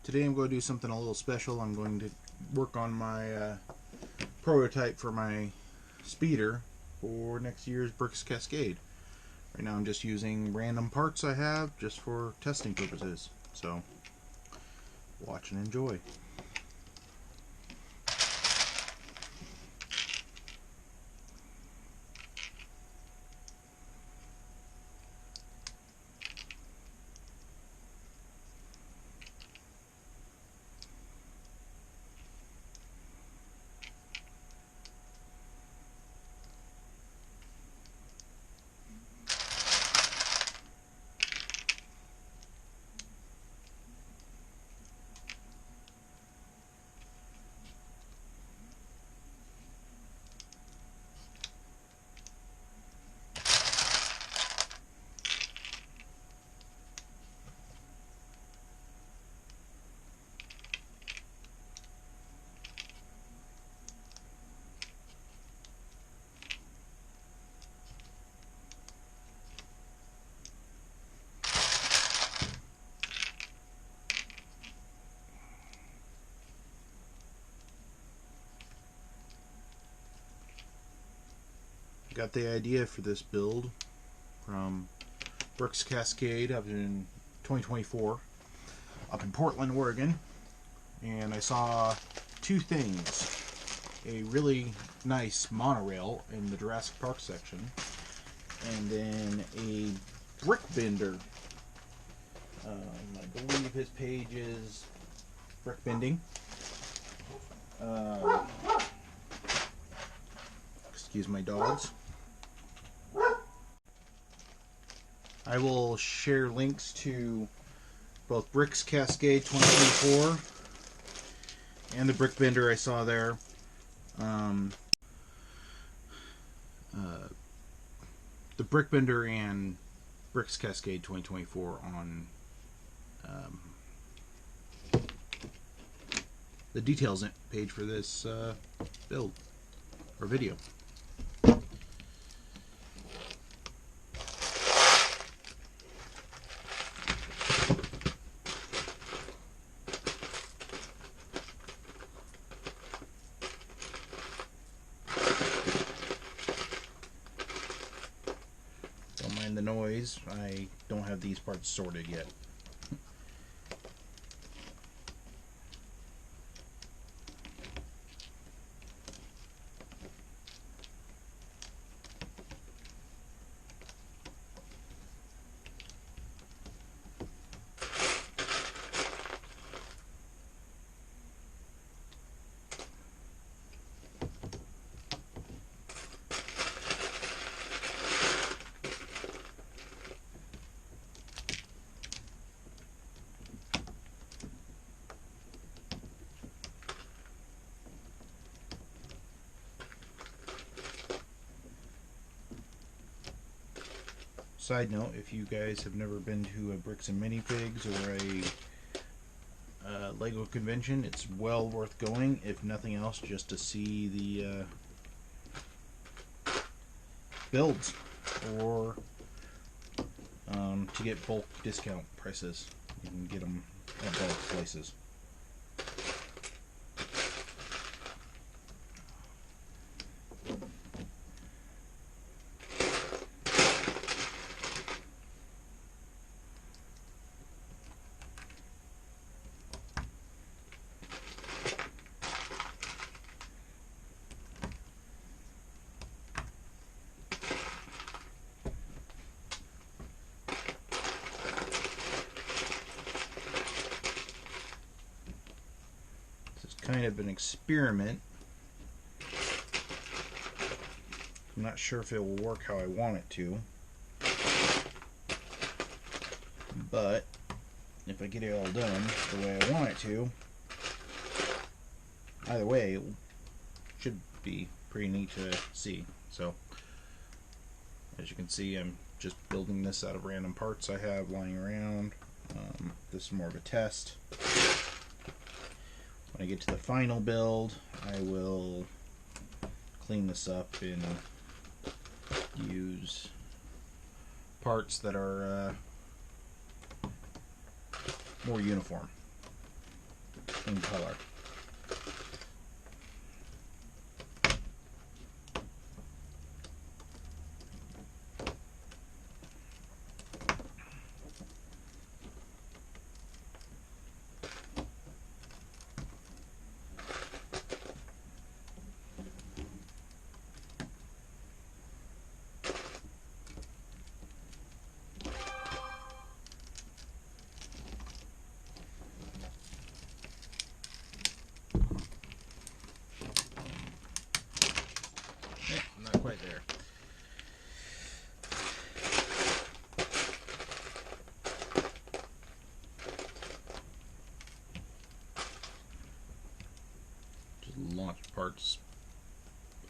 Today I'm going to do something a little special. I'm going to work on my prototype for my speeder for next year's Bricks Cascade. Right now I'm just using random parts I have just for testing purposes. So watch and enjoy. Got the idea for this build from Bricks Cascade up in 2024 up in Portland, Oregon, and I saw two things: a really nice monorail in the Jurassic Park section, and then a brick bender. I believe his page is brick bending. Excuse my dogs. I will share links to both Bricks Cascade 2024 and the brick bender I saw there. The brick bender and Bricks Cascade 2024 on the details page for this build or video. Don't mind the noise. I don't have these parts sorted yet. Side note, if you guys have never been to a Bricks and Minifigs or a Lego convention, it's well worth going, if nothing else, just to see the builds, or to get bulk discount prices. You can get them at bulk places. Kind of an experiment. I'm not sure if it will work how I want it to, but if I get it all done the way I want it to, either way, it should be pretty neat to see. So, as you can see, I'm just building this out of random parts I have lying around. This is more of a test. When I get to the final build, I will clean this up and use parts that are more uniform. in color. Not quite there. Just launch parts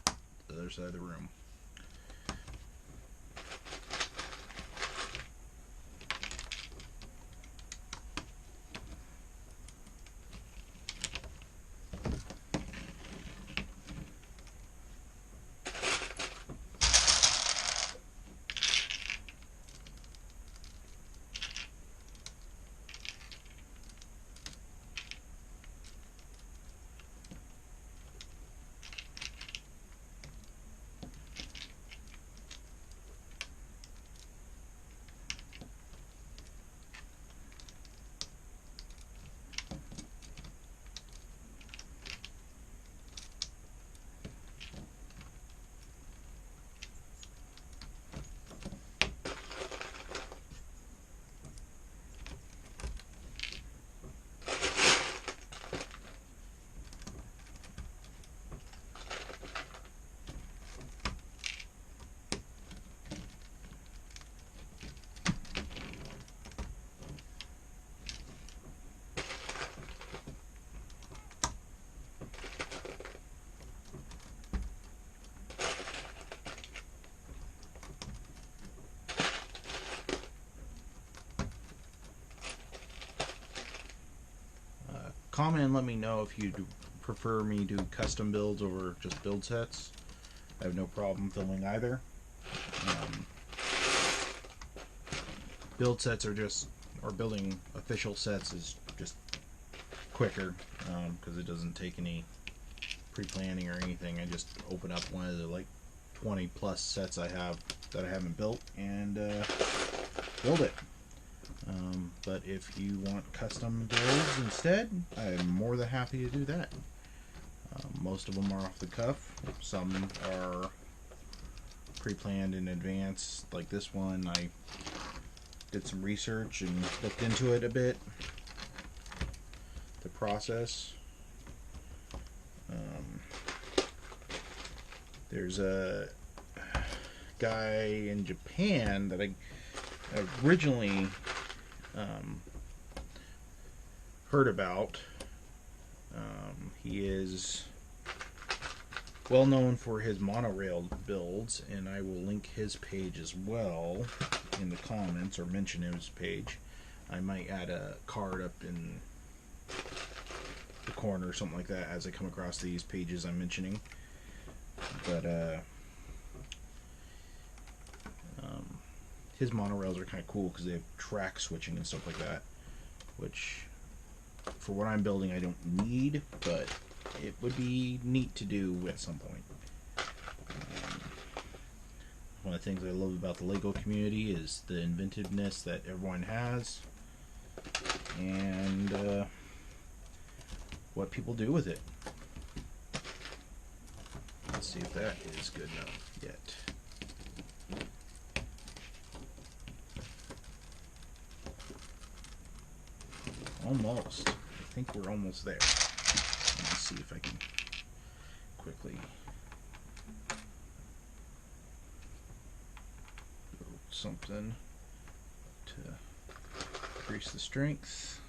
to the other side of the room. Comment and let me know if you prefer me to custom builds over just build sets. I have no problem filming either. Build sets are just, or building official sets is just quicker because it doesn't take any pre-planning or anything. I just open up one of the like 20 plus sets I have that I haven't built and build it. But if you want custom builds instead, I'm more than happy to do that. Most of them are off the cuff. Some are pre-planned in advance. Like this one, I did some research and looked into it a bit. The process. There's a guy in Japan that I originally heard about. He is well known for his Monorail builds, and I will link his page as well in the comments, or mention his page. I might add a card up in the corner or something like that as I come across these pages I'm mentioning. But his monorails are kind of cool because they have track switching and stuff like that, which for what I'm building I don't need, but it would be neat to do at some point. One of the things I love about the Lego community is the inventiveness that everyone has and what people do with it. Let's see if that is good enough yet. Almost. I think we're almost there. Let me see if I can quickly build something to increase the strength.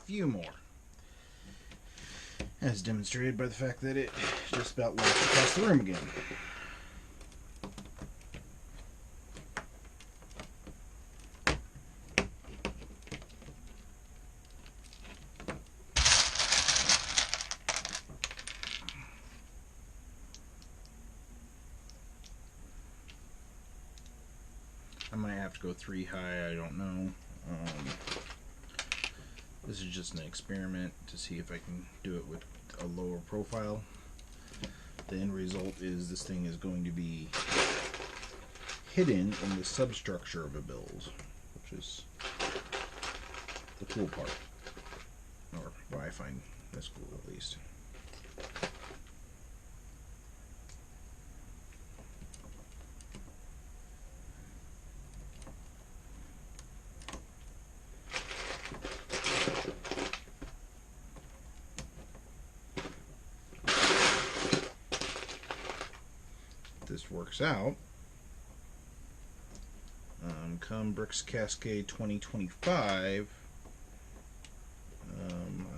Few more, as demonstrated by the fact that it just about launched across the room again. to go 3 high, I don't know. This is just an experiment to see if I can do it with a lower profile. The end result is this thing is going to be hidden in the substructure of a build, which is the cool part, or what I find this cool at least. This works out. Come Bricks Cascade 2025,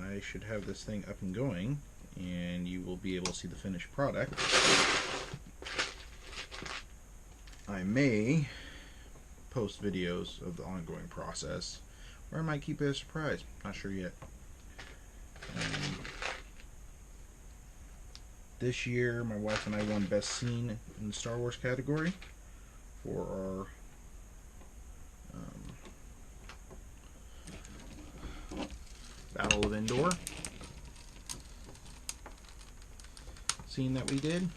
I should have this thing up and going, and you will be able to see the finished product. I may post videos of the ongoing process, or I might keep it a surprise. Not sure yet. This year, my wife and I won Best Scene in the Star Wars category for our Battle of Endor scene that we did.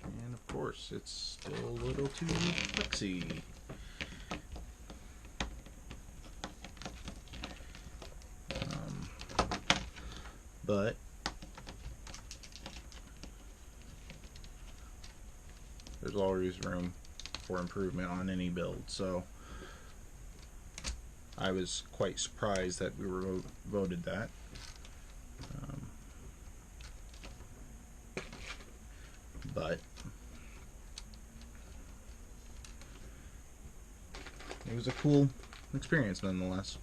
And of course, it's still a little too flexy. But there's always room for improvement on any build, so I was quite surprised that we were voted that. But it was a cool experience nonetheless.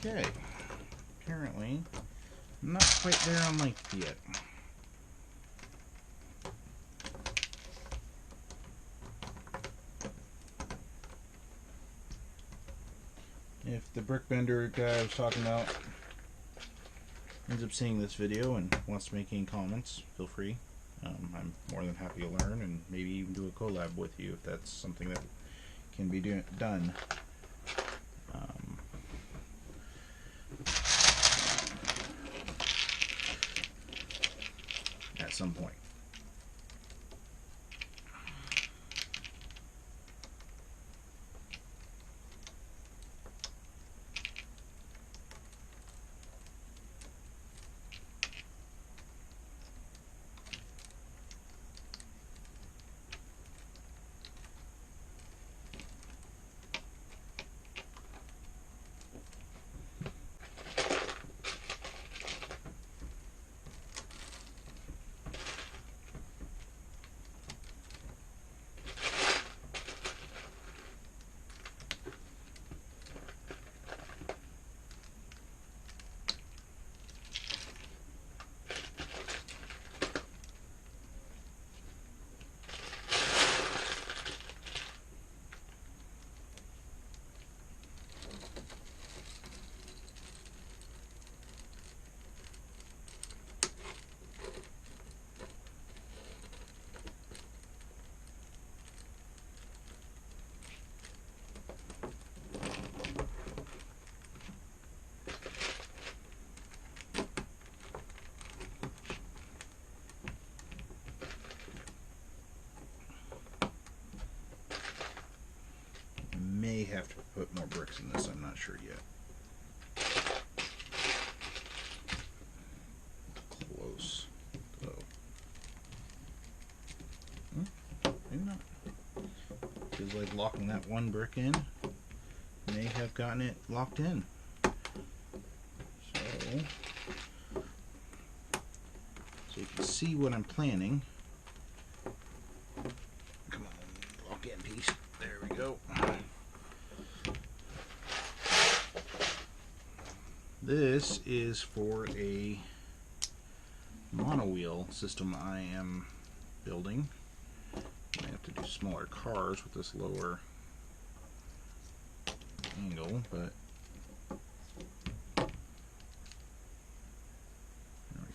Okay, apparently I'm not quite there on length yet. If the brick bender guy I was talking about ends up seeing this video and wants to make any comments, feel free. I'm more than happy to learn and maybe even do a collab with you if that's something that can be done. At some point. May have to put more bricks in this, I'm not sure yet. Close, though. Maybe not. Feels like locking that one brick in may have gotten it locked in. So so you can see what I'm planning. Come on, lock in piece. There we go. This is for a monowheel system I am building. I have to do smaller cars with this lower angle, but there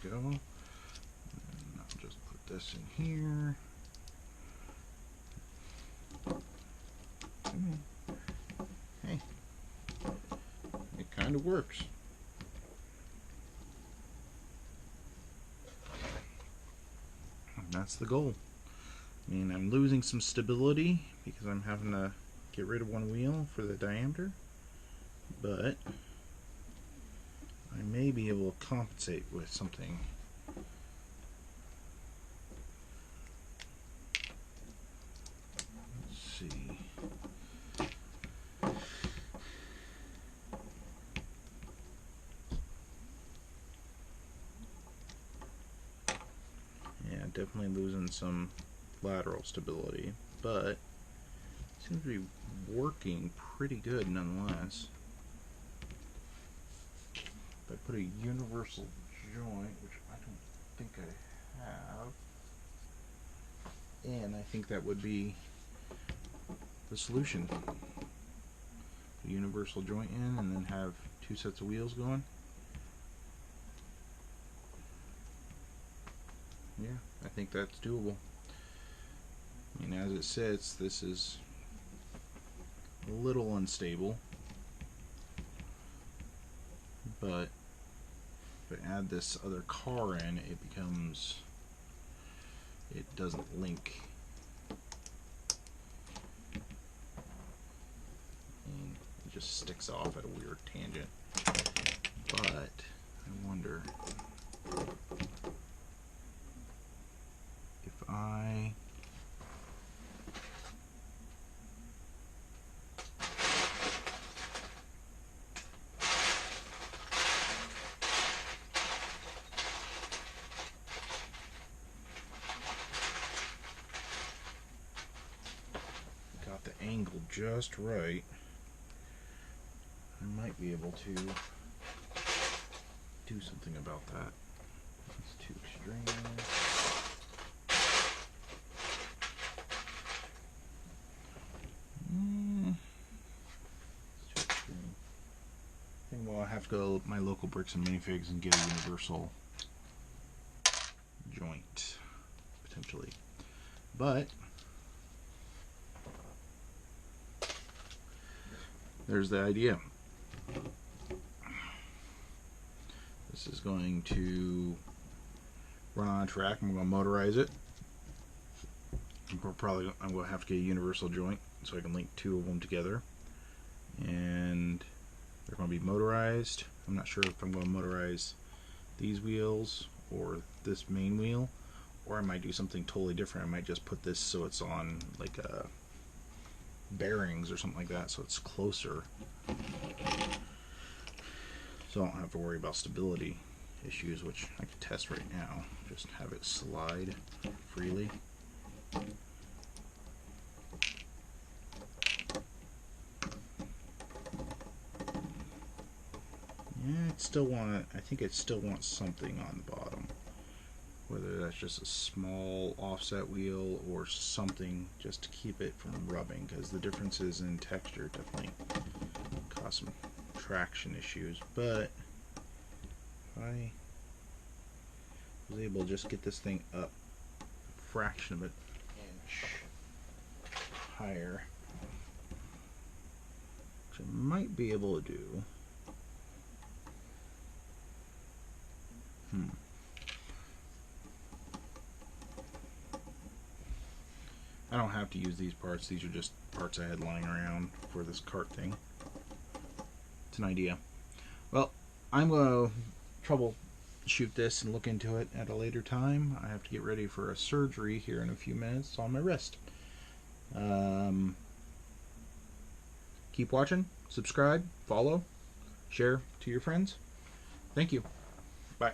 we go. And I'll just put this in here. Hey, it kind of works. That's the goal. I mean, I'm losing some stability because I'm having to get rid of one wheel for the diameter, but I may be able to compensate with something. Let's see. Yeah, definitely losing some lateral stability, but it seems to be working pretty good nonetheless. If I put a universal joint, which I don't think I have, and I think that would be the solution. A universal joint in and then have two sets of wheels going. Yeah, I think that's doable. I mean, as it sits, this is a little unstable, but if I add this other car in, it doesn't link. And it just sticks off at a weird tangent. But I wonder if I got the angle just right, I might be able to do something about that. It's too extreme. It's too extreme. I think I'll have to go to my local bricks and minifigs and get a universal joint, potentially. But there's the idea. This is going to run on a track. I'm going to motorize it. I'm going to have to get a universal joint so I can link two of them together. And they're going to be motorized. I'm not sure if I'm going to motorize these wheels or this main wheel, or I might do something totally different. I might just put this so it's on like bearings or something like that, so it's closer, so I don't have to worry about stability issues, which I can test right now. Just have it slide freely. Yeah, I think it still wants something on the bottom. Whether that's just a small offset wheel or something just to keep it from rubbing, because the differences in texture definitely cause some traction issues. But if I was able to just get this thing up a fraction of an inch higher, which I might be able to do. I don't have to use these parts. These are just parts I had lying around for this cart thing. It's an idea. Well, I'm going to troubleshoot this and look into it at a later time. I have to get ready for a surgery here in a few minutes on my wrist. Keep watching, subscribe, follow, share to your friends. Thank you. Bye.